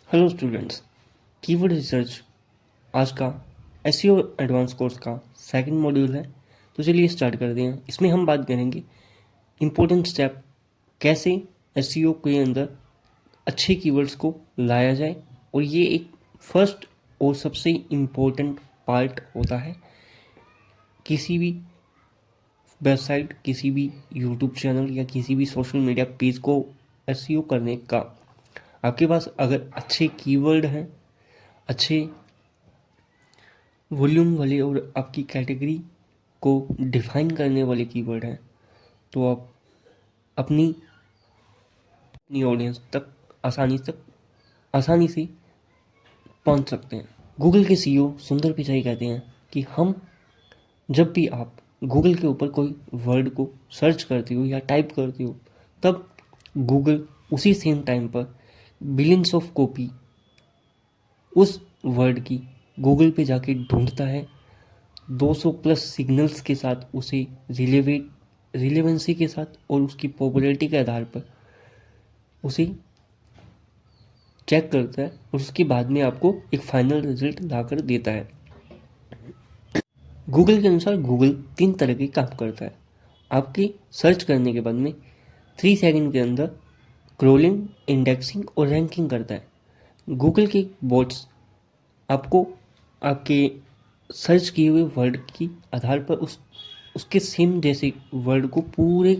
Hello students, keyword research आज का SEO advance course का सेकंड मॉड्यूल है। तो चलिए स्टार्ट करते हैं। इसमें हम बात करेंगे इम्पोर्टेंट स्टेप, कैसे एसईओ के अंदर अच्छे कीवर्ड्स को लाया जाए। और ये एक फर्स्ट और सबसे इम्पोर्टेंट पार्ट होता है किसी भी वेबसाइट, किसी भी यूट्यूब चैनल या किसी भी सोशल मीडिया पेज को एसईओ करने का। आपके पास अगर अच्छे कीवर्ड हैं, अच्छे वॉल्यूम वाले और आपकी कैटेगरी को डिफाइन करने वाले कीवर्ड हैं, तो आप अपनी अपनी ऑडियंस तक आसानी से पहुंच सकते हैं। गूगल के सीईओ सुंदर पिचाई कहते हैं कि हम जब भी आप गूगल के ऊपर कोई वर्ड को सर्च करते हो या टाइप करते हो, तब गूगल उसी सेम टाइम पर बिलियंस ऑफ कॉपी उस वर्ड की गूगल पे जाके ढूंढता है। 200 प्लस सिग्नल्स के साथ उसे रिलेवेंसी के साथ और उसकी पॉपुलैरिटी के आधार पर उसे चेक करता है और उसके बाद में आपको एक फाइनल रिजल्ट लाकर देता है। गूगल के अनुसार गूगल 3 तरह के काम करता है। आपके सर्च करने के बाद में 3 सेकंड के अंदर क्रोलिंग, इंडेक्सिंग और रैंकिंग करता है। गूगल के बॉट्स आपको आपके सर्च किए हुए वर्ड की आधार पर उसके सेम जैसे वर्ड को पूरे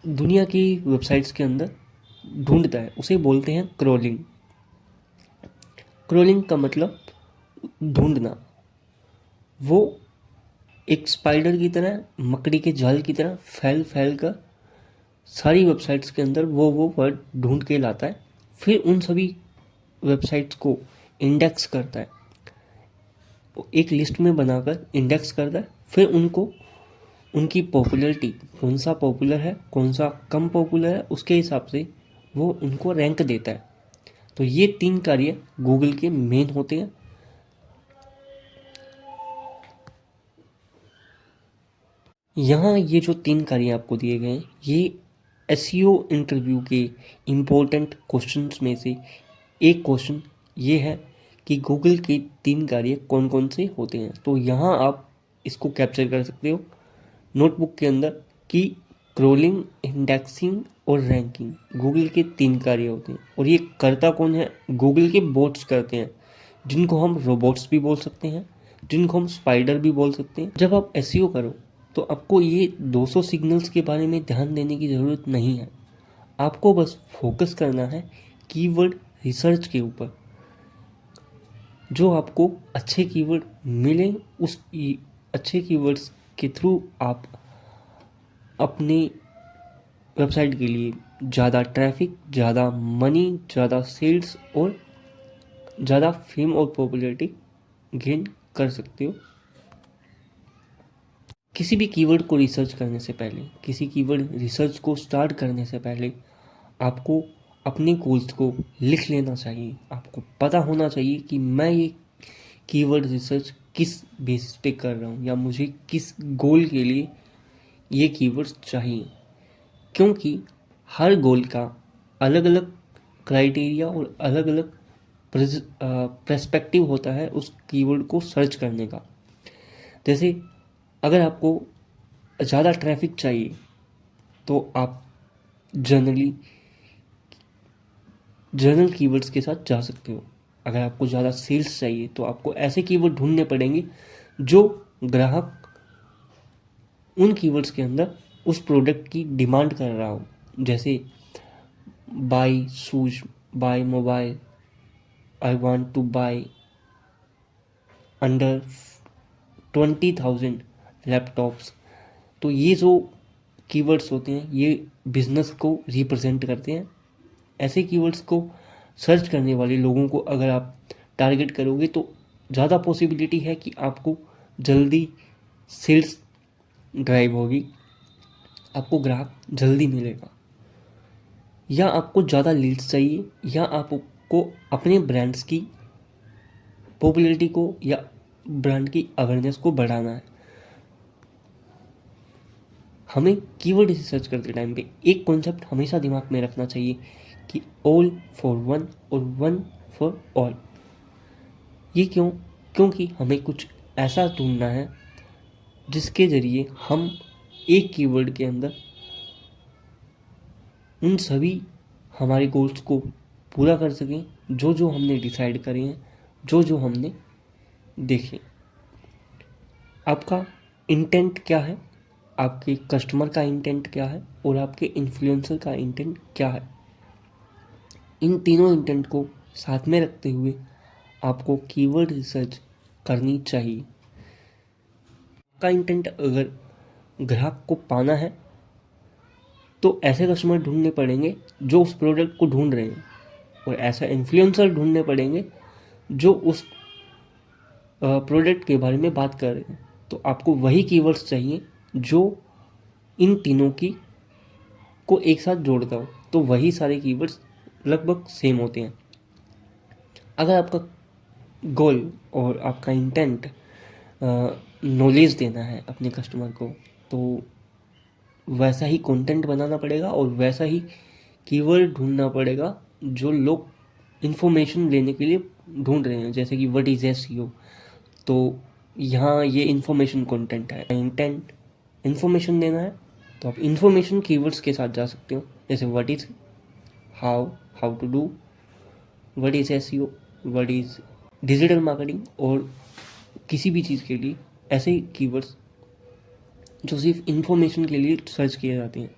दुनिया की वेबसाइट्स के अंदर ढूंढता है। उसे बोलते हैं क्रोलिंग। क्रोलिंग का मतलब ढूंढना। वो एक स्पाइडर की तरह, मकड़ी के जाल की तरह फैल फैल कर सारी वेबसाइट्स के अंदर वो वर्ड ढूंढ के लाता है। फिर उन सभी वेबसाइट्स को इंडेक्स करता है, एक लिस्ट में बनाकर इंडेक्स करता है। फिर उनको उनकी पॉपुलैरिटी, कौन सा पॉपुलर है कौन सा कम पॉपुलर है, उसके हिसाब से वो उनको रैंक देता है। तो ये 3 कार्य गूगल के मेन होते हैं। यहाँ ये जो 3 कार्य आपको दिए गए हैं, ये एसईओ इंटरव्यू के इम्पोर्टेंट क्वेश्चंस में से एक क्वेश्चन ये है कि गूगल के 3 कार्य कौन कौन से होते हैं। तो यहाँ आप इसको कैप्चर कर सकते हो नोटबुक के अंदर कि क्रोलिंग, इंडेक्सिंग और रैंकिंग गूगल के 3 कार्य होते हैं। और ये करता कौन है? गूगल के बोट्स करते हैं, जिनको हम रोबोट्स भी बोल सकते हैं, जिनको हम स्पाइडर भी बोल सकते हैं। जब आप एसईओ करो तो आपको ये 200 सिग्नल्स के बारे में ध्यान देने की ज़रूरत नहीं है। आपको बस फोकस करना है कीवर्ड रिसर्च के ऊपर। जो आपको अच्छे कीवर्ड मिले, उस अच्छे कीवर्ड्स के थ्रू आप अपनी वेबसाइट के लिए ज़्यादा ट्रैफिक, ज़्यादा मनी, ज़्यादा सेल्स और ज़्यादा फेम और पॉपुलैरिटी गेन कर सकते हो। किसी भी कीवर्ड को रिसर्च करने से पहले, किसी कीवर्ड रिसर्च को स्टार्ट करने से पहले आपको अपने गोल्स को लिख लेना चाहिए। आपको पता होना चाहिए कि मैं ये कीवर्ड रिसर्च किस बेसिस पे कर रहा हूँ या मुझे किस गोल के लिए ये कीवर्ड्स चाहिए। क्योंकि हर गोल का अलग अलग क्राइटेरिया और अलग अलग पर्सपेक्टिव होता है उस कीवर्ड को सर्च करने का। जैसे अगर आपको ज़्यादा ट्रैफिक चाहिए तो आप जनरल कीवर्ड्स के साथ जा सकते हो। अगर आपको ज़्यादा सेल्स चाहिए तो आपको ऐसे कीवर्ड ढूंढने पड़ेंगे जो ग्राहक उन कीवर्ड्स के अंदर उस प्रोडक्ट की डिमांड कर रहा हो। जैसे buy shoes, buy mobile, I want to buy under 20,000 laptops. तो ये जो कीवर्ड्स होते हैं ये बिजनेस को रिप्रेजेंट करते हैं। ऐसे कीवर्ड्स को सर्च करने वाले लोगों को अगर आप टारगेट करोगे तो ज़्यादा पॉसिबिलिटी है कि आपको जल्दी सेल्स ड्राइव होगी, आपको ग्राहक जल्दी मिलेगा। या आपको ज़्यादा लीड्स चाहिए, या आपको अपने ब्रांड्स की पॉपुलैरिटी को या ब्रांड की अवेयरनेस को बढ़ाना है। हमें कीवर्ड रिसर्च करते टाइम पे एक कॉन्सेप्ट हमेशा दिमाग में रखना चाहिए कि ऑल फॉर वन और वन फॉर ऑल। ये क्यों? क्योंकि हमें कुछ ऐसा ढूंढना है जिसके ज़रिए हम एक कीवर्ड के अंदर उन सभी हमारे गोल्स को पूरा कर सकें जो जो हमने डिसाइड करे हैं, जो जो हमने देखे। आपका इंटेंट क्या है, आपके कस्टमर का इंटेंट क्या है और आपके इन्फ्लुएंसर का इंटेंट क्या है। इन तीनों इंटेंट को साथ में रखते हुए आपको कीवर्ड रिसर्च करनी चाहिए। आपका इंटेंट अगर ग्राहक को पाना है तो ऐसे कस्टमर ढूंढने पड़ेंगे जो उस प्रोडक्ट को ढूंढ रहे हैं, और ऐसा इन्फ्लुएंसर ढूंढने पड़ेंगे जो उस प्रोडक्ट के बारे में बात कर रहे हैं। तो आपको वही कीवर्ड्स चाहिए जो इन तीनों की को एक साथ जोड़ता हो। तो वही सारे कीवर्ड्स लगभग सेम होते हैं। अगर आपका गोल और आपका इंटेंट नॉलेज देना है अपने कस्टमर को, तो वैसा ही कंटेंट बनाना पड़ेगा और वैसा ही कीवर्ड ढूंढना पड़ेगा जो लोग इन्फॉर्मेशन लेने के लिए ढूंढ रहे हैं। जैसे कि व्हाट इज़ एसईओ, तो यहाँ ये इन्फॉर्मेशन कंटेंट है। इंटेंट इन्फॉर्मेशन देना है तो आप इन्फॉर्मेशन कीवर्ड्स के साथ जा सकते हो, जैसे what is, how to do, what is SEO, what is digital marketing, और किसी भी चीज़ के लिए ऐसे ही कीवर्ड्स जो सिर्फ इन्फॉर्मेशन के लिए सर्च किए जाते हैं।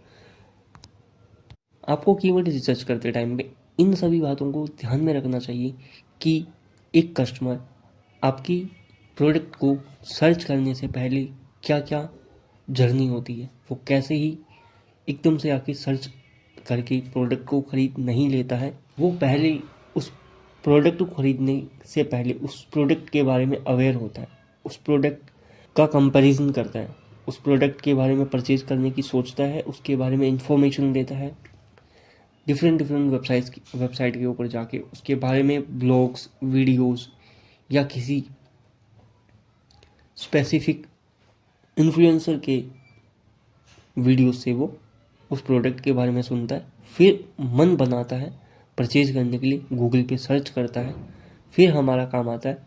आपको कीवर्ड रिसर्च करते टाइम पे इन सभी बातों को ध्यान में रखना चाहिए कि एक कस्टमर आपकी प्रोडक्ट को सर्च करने से पहले क्या क्या जर्नी होती है। वो कैसे ही एकदम से आके सर्च करके प्रोडक्ट को ख़रीद नहीं लेता है। वो पहले उस प्रोडक्ट को ख़रीदने से पहले उस प्रोडक्ट के बारे में अवेयर होता है, उस प्रोडक्ट का कंपैरिजन करता है, उस प्रोडक्ट के बारे में परचेज करने की सोचता है, उसके बारे में इंफॉर्मेशन देता है, डिफरेंट वेबसाइट के ऊपर जाके उसके बारे में ब्लॉग्स, वीडियोस या किसी स्पेसिफिक इन्फ्लुएंसर के वीडियो से वो उस प्रोडक्ट के बारे में सुनता है, फिर मन बनाता है परचेज करने के लिए, गूगल पे सर्च करता है। फिर हमारा काम आता है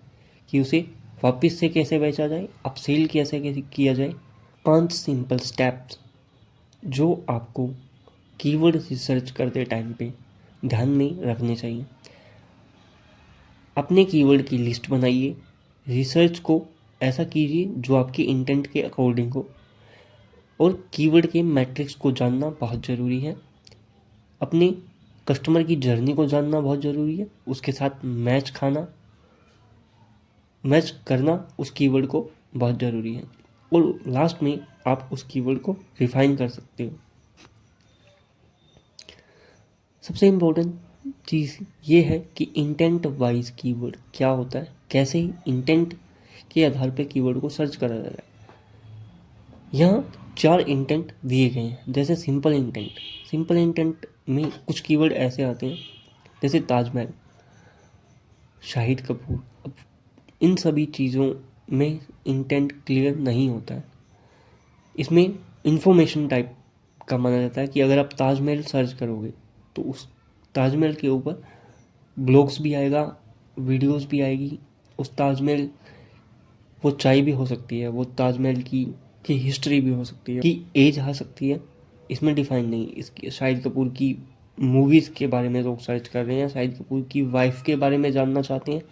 कि उसे वापस से कैसे बेचा जाए, अपसेल कैसे किया जाए। 5 सिंपल स्टेप्स जो आपको कीवर्ड रिसर्च करते टाइम पे ध्यान में रखने चाहिए। अपने कीवर्ड की लिस्ट बनाइए, रिसर्च को ऐसा कीजिए जो आपके इंटेंट के अकॉर्डिंग हो, और कीवर्ड के मैट्रिक्स को जानना बहुत ज़रूरी है। अपने कस्टमर की जर्नी को जानना बहुत ज़रूरी है, उसके साथ मैच करना उस कीवर्ड को बहुत ज़रूरी है, और लास्ट में आप उस कीवर्ड को रिफाइन कर सकते हो। सबसे इम्पोर्टेंट चीज़ ये है कि इंटेंट वाइज कीवर्ड क्या होता है, कैसे ही इंटेंट के आधार पर कीवर्ड को सर्च करा जा रहा है। यहाँ 4 इंटेंट दिए गए हैं। जैसे सिंपल इंटेंट में कुछ कीवर्ड ऐसे आते हैं जैसे ताजमहल, शाहिद कपूर। अब इन सभी चीज़ों में इंटेंट क्लियर नहीं होता है। इसमें इंफॉर्मेशन टाइप का माना जाता है कि अगर आप ताजमहल सर्च करोगे तो उस ताजमहल के ऊपर ब्लॉग्स भी आएगा, वीडियोस भी आएगी। उस ताजमहल, वो चाय भी हो सकती है, वो ताजमहल की हिस्ट्री भी हो सकती है, की एज आ सकती है, इसमें डिफाइन नहीं। इसकी शाहिद कपूर की मूवीज़ के बारे में लोग सर्च कर रहे हैं, शाहिद कपूर की वाइफ के बारे में जानना चाहते हैं,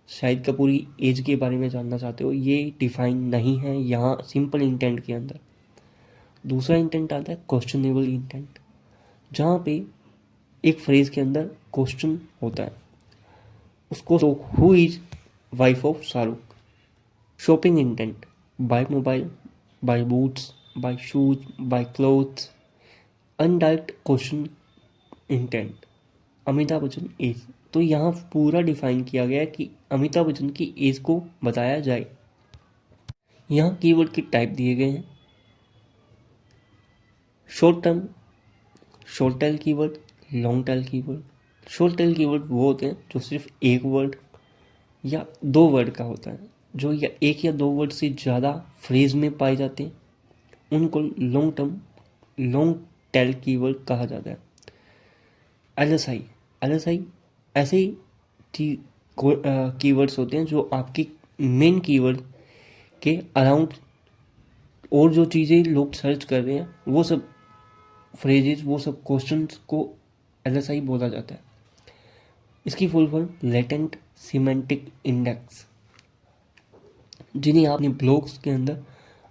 शाहिद कपूर की एज के बारे में जानना चाहते हो, ये डिफाइन नहीं है यहाँ सिंपल इंटेंट के अंदर। दूसरा इंटेंट आता है क्वेश्चनेबल इंटेंट, जहाँ पे एक फ्रेज के अंदर क्वेश्चन होता है। उसको who is wife of Shahrukh. Shopping intent, buy mobile, buy boots, buy shoes, buy clothes. Indirect question intent, Amitabh Bachchan age. तो यहाँ पूरा डिफाइन किया गया है कि अमिताभ बच्चन की एज को बताया जाए। यहाँ कीवर्ड के टाइप दिए गए हैं। Short term, short tail keyword, long tail keyword. Short tail keyword वो होते हैं जो सिर्फ एक वर्ड या 2 वर्ड का होता है, जो या 1 या 2 वर्ड से ज़्यादा फ्रेज में पाए जाते हैं, उनको लॉन्ग टेल कीवर्ड कहा जाता है। LSI LSI ऐसे ही कीवर्ड्स होते हैं जो आपकी मेन कीवर्ड के अराउंड और जो चीज़ें लोग सर्च कर रहे हैं वो सब फ्रेजेस, वो सब क्वेश्चंस को LSI बोला जाता है। इसकी full form latent semantic index, जिन्हें आपने ब्लॉग्स के अंदर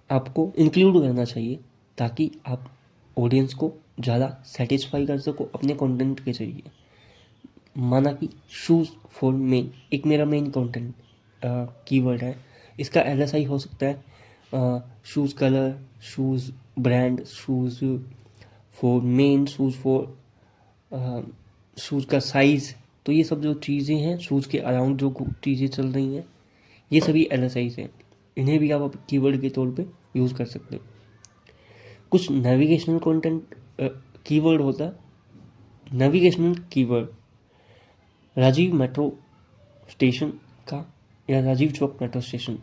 आपको इंक्लूड करना चाहिए ताकि आप ऑडियंस को ज़्यादा सेटिस्फाई कर सको अपने कंटेंट के जरिए। माना कि शूज़ फॉर मेन एक मेरा मेन कंटेंट कीवर्ड है, इसका LSI हो सकता है shoes colour, shoes brand, shoes for main, shoes for shoes का साइज़। तो ये सब जो चीज़ें हैं शूज़ के अराउंड जो चीज़ें चल रही हैं ये सभी LSI हैं। इन्हें भी आप कीवर्ड के तौर पे यूज़ कर सकते हो। कुछ नेविगेशनल कंटेंट कीवर्ड होता है। Navigational keyword Rajiv metro station का या राजीव चौक मेट्रो स्टेशन,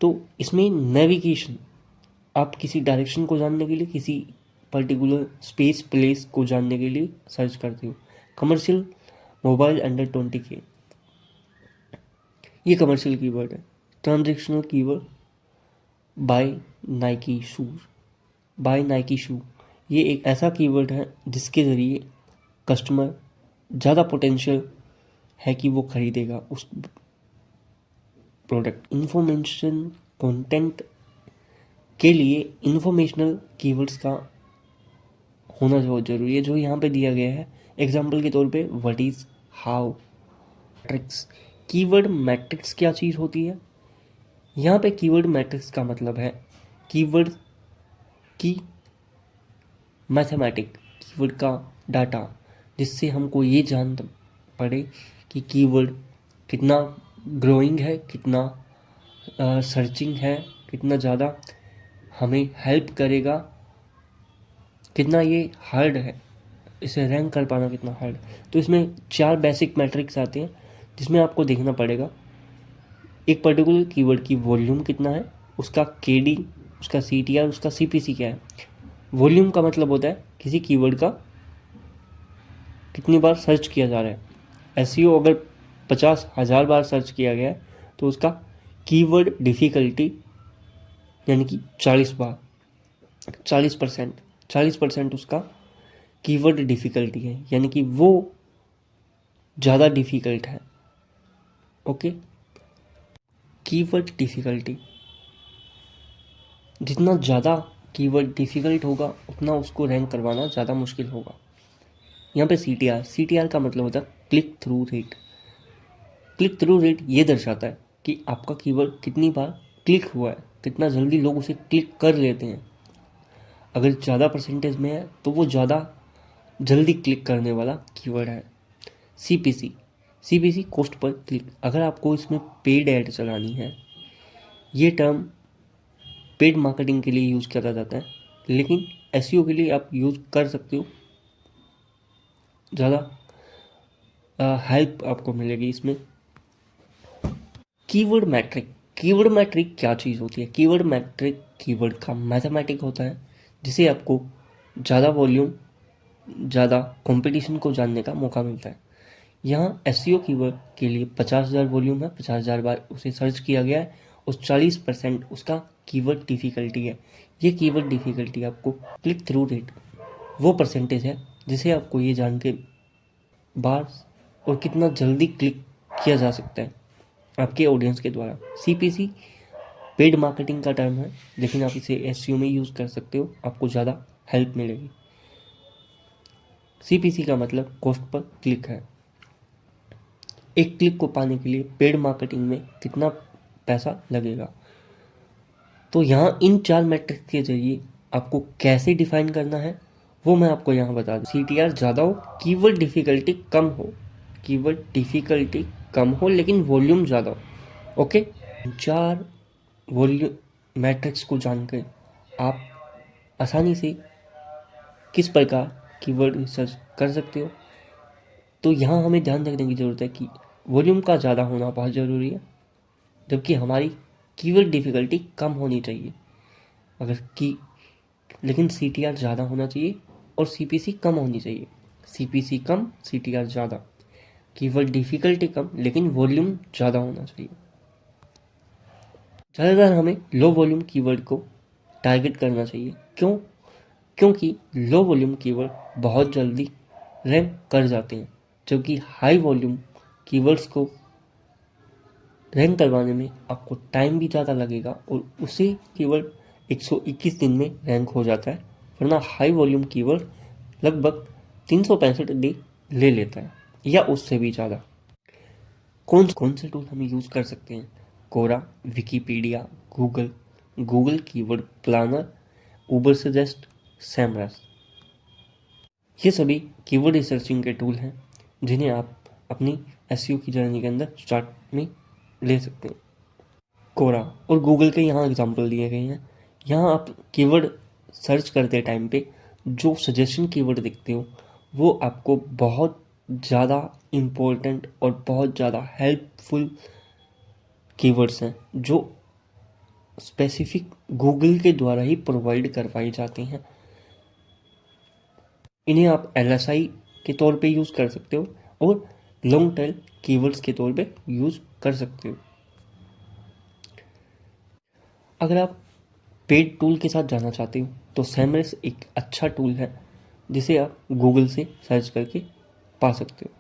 तो इसमें नेविगेशन आप किसी डायरेक्शन को जानने के लिए, किसी पर्टिकुलर स्पेस प्लेस को जानने के लिए सर्च करते हो। कमर्शियल मोबाइल अंडर 20K, ये कमर्शियल कीवर्ड है। Transactional keyword buy Nike shoes, buy Nike shoe, ये एक ऐसा कीवर्ड है जिसके ज़रिए कस्टमर ज़्यादा पोटेंशियल है कि वो खरीदेगा उस प्रोडक्ट। इंफॉर्मेशन कंटेंट के लिए इंफॉर्मेशनल कीवर्ड्स का होना बहुत ज़रूरी है, जो यहाँ पे दिया गया है। एग्जाम्पल के तौर पे what is, how, matrix. Keyword matrix क्या चीज़ होती है? यहाँ पे कीवर्ड मैट्रिक्स का मतलब है कीवर्ड की मैथमेटिक, कीवर्ड का डाटा, जिससे हमको ये जान पड़े कि कीवर्ड कितना ग्रोइंग है, कितना सर्चिंग है, कितना ज़्यादा हमें हेल्प करेगा, कितना ये हार्ड है, इसे रैंक कर पाना कितना हार्ड। तो इसमें 4 बेसिक मैट्रिक्स आते हैं जिसमें आपको देखना पड़ेगा एक पर्टिकुलर कीवर्ड की वॉल्यूम कितना है, उसका KD, उसका CTR, उसका CPC क्या है। वॉल्यूम का मतलब होता है किसी कीवर्ड का कितनी बार सर्च किया जा रहा है। SEO अगर 50,000 बार सर्च किया गया है तो उसका कीवर्ड डिफ़िकल्टी यानी कि 40 बार, 40% उसका कीवर्ड डिफ़िकल्टी है, यानी कि वो ज़्यादा डिफ़िकल्ट है। ओके, कीवर्ड डिफ़िकल्टी, जितना ज़्यादा कीवर्ड डिफ़िकल्ट होगा उतना उसको रैंक करवाना ज़्यादा मुश्किल होगा। यहाँ पे CTR का मतलब होता है click through rate. Click through rate ये दर्शाता है कि आपका कीवर्ड कितनी बार क्लिक हुआ है, कितना जल्दी लोग उसे क्लिक कर लेते हैं। अगर ज़्यादा परसेंटेज में है तो वो ज़्यादा जल्दी क्लिक करने वाला कीवर्ड है। CPC cost per click. अगर आपको इसमें पेड ऐड चलानी है, ये टर्म पेड मार्केटिंग के लिए यूज़ करा जाता है, लेकिन SEO के लिए आप यूज़ कर सकते हो, ज़्यादा हेल्प आपको मिलेगी इसमें। कीवर्ड मैट्रिक क्या चीज़ होती है? कीवर्ड मैट्रिक कीवर्ड का मैथमेटिक होता है जिसे आपको ज़्यादा वॉल्यूम, ज़्यादा कंपटीशन को जानने का मौका मिलता है। यहाँ SEO कीवर्ड के लिए 50,000 वॉल्यूम है, 50,000 बार उसे सर्च किया गया है और 40% उसका कीवर्ड डिफ़िकल्टी है। ये कीवर्ड डिफ़िकल्टी आपको क्लिक थ्रू रेट वो परसेंटेज है जिसे आपको ये जान के बार और कितना जल्दी क्लिक किया जा सकता है आपके ऑडियंस के द्वारा। CPC पेड मार्केटिंग का टर्म है, लेकिन आप इसे SEO में यूज़ कर सकते हो, आपको ज़्यादा हेल्प मिलेगी। CPC का मतलब कॉस्ट पर क्लिक है। एक क्लिक को पाने के लिए पेड मार्केटिंग में कितना पैसा लगेगा। तो यहाँ इन 4 मैट्रिक्स के जरिए आपको कैसे डिफाइन करना है वो मैं आपको यहाँ बता दूँ। CTR ज़्यादा हो, कीवर्ड डिफ़िकल्टी कम हो, कीवर्ड डिफ़िकल्टी कम हो लेकिन वॉल्यूम ज़्यादा हो। ओके, 4 वॉल्यूम मैट्रिक्स को जानकर आप आसानी से किस प्रकार कीवर्ड रिसर्च कर सकते हो। तो यहाँ हमें ध्यान रखने की ज़रूरत है कि वॉल्यूम का ज़्यादा होना बहुत ज़रूरी है, जबकि हमारी कीवर्ड डिफ़िकल्टी कम होनी चाहिए। लेकिन CTR ज़्यादा होना चाहिए और CPC कम होनी चाहिए। CPC कम, CTR ज़्यादा। कीवर्ड डिफ़िकल्टी कम लेकिन वॉल्यूम ज़्यादा होना चाहिए। ज़्यादातर हमें लो वॉल्यूम कीवर्ड को टारगेट करना चाहिए। क्यों? क्योंकि लो वॉल्यूम कीवर्ड बहुत जल्दी रैंक कर जाते हैं, जबकि हाई वॉल्यूम कीवर्ड्स को रैंक करवाने में आपको टाइम भी ज़्यादा लगेगा और उसी कीवर्ड 121 दिन में रैंक हो जाता है, वरना हाई वॉल्यूम कीवर्ड लगभग 365 डे ले लेता है या उससे भी ज़्यादा। कौन से टूल हम यूज़ कर सकते हैं? कोरा, विकिपीडिया, गूगल कीवर्ड प्लानर, उबर सजेस्ट, सैमरस। ये सभी कीवर्ड रिसर्चिंग के टूल हैं जिन्हें आप अपनी एसईओ की जर्नी के अंदर स्टार्ट में ले सकते हैं। कोरा और गूगल के यहाँ एग्जाम्पल दिए गए हैं। यहाँ आप कीवर्ड सर्च करते टाइम पे जो सजेशन कीवर्ड दिखते हो वो आपको बहुत ज़्यादा इम्पोर्टेंट और बहुत ज़्यादा हेल्पफुल कीवर्ड्स हैं जो स्पेसिफिक गूगल के द्वारा ही प्रोवाइड करवाई जाती हैं। इन्हें आप LSI के तौर पे यूज़ कर सकते हो और लॉन्ग टेल कीवर्ड्स के तौर पे यूज़ कर सकते हो। अगर आप पेड टूल के साथ जाना चाहते हो तो सैमरस एक अच्छा टूल है जिसे आप गूगल से सर्च करके पा सकते हो।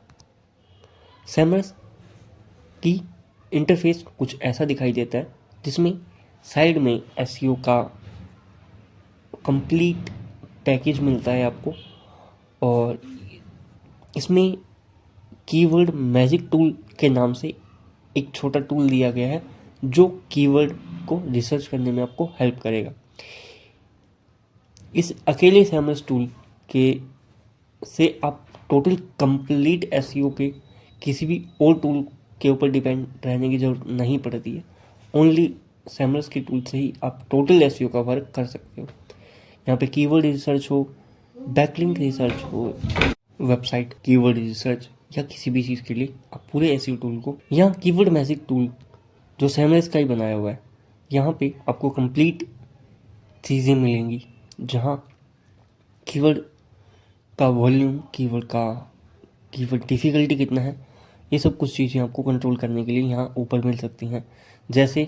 सैमरस की इंटरफेस कुछ ऐसा दिखाई देता है जिसमें साइड में एसईओ का कंप्लीट पैकेज मिलता है आपको, और इसमें कीवर्ड मैजिक टूल के नाम से एक छोटा टूल दिया गया है जो कीवर्ड को रिसर्च करने में आपको हेल्प करेगा। इस अकेले सैमरस टूल के से आप टोटल कंप्लीट एसईओ पे किसी भी और टूल के ऊपर डिपेंड रहने की ज़रूरत नहीं पड़ती है। ओनली सैमरस के टूल से ही आप टोटल एसईओ का वर्क कर सकते हो। यहाँ पे कीवर्ड रिसर्च हो, बैकलिंक रिसर्च हो, वेबसाइट कीवर्ड रिसर्च या किसी भी चीज़ के लिए आप पूरे एसईओ टूल को, यहाँ कीवर्ड मैजिक टूल जो सैमरस का ही बनाया हुआ है, यहाँ पे आपको कंप्लीट चीज़ें मिलेंगी जहाँ कीवर्ड का वॉल्यूम, कीवर्ड डिफ़िकल्टी कितना है, ये सब कुछ चीज़ें आपको कंट्रोल करने के लिए यहाँ ऊपर मिल सकती हैं। जैसे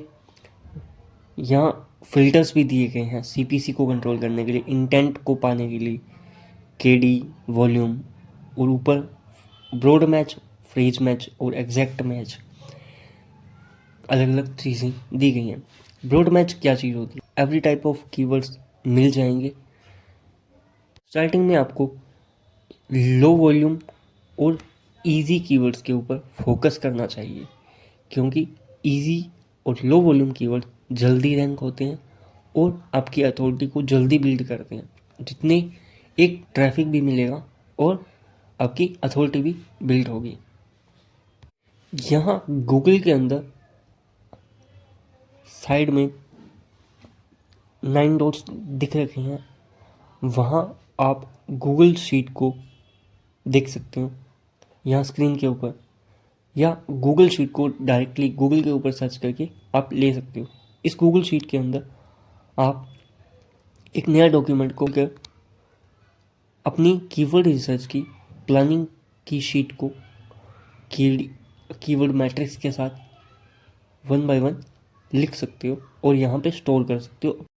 यहाँ फिल्टर्स भी दिए गए हैं CPC को कंट्रोल करने के लिए, इंटेंट को पाने के लिए, KD, वॉल्यूम, और ऊपर ब्रॉड मैच, फ्रेज मैच और एग्जैक्ट मैच, अलग अलग चीज़ें दी गई हैं। ब्रॉड मैच क्या चीज़ होती है? एवरी टाइप ऑफ कीवर्ड्स मिल जाएंगे। स्टार्टिंग में आपको लो वॉल्यूम और इजी कीवर्ड्स के ऊपर फोकस करना चाहिए, क्योंकि इजी और लो वॉल्यूम कीवर्ड जल्दी रैंक होते हैं और आपकी अथॉरिटी को जल्दी बिल्ड करते हैं। जितने एक ट्रैफिक भी मिलेगा और आपकी अथॉरिटी भी बिल्ड होगी। यहाँ गूगल के अंदर साइड में 9 डॉट्स दिख रखे हैं, वहाँ आप गूगल शीट को देख सकते हो यहाँ स्क्रीन के ऊपर, या गूगल शीट को डायरेक्टली गूगल के ऊपर सर्च करके आप ले सकते हो। इस गूगल शीट के अंदर आप एक नया डॉक्यूमेंट को कर अपनी कीवर्ड रिसर्च की प्लानिंग की शीट को कीवर्ड मैट्रिक्स के साथ 1 बाय 1 लिख सकते हो और यहाँ पे स्टोर कर सकते हो।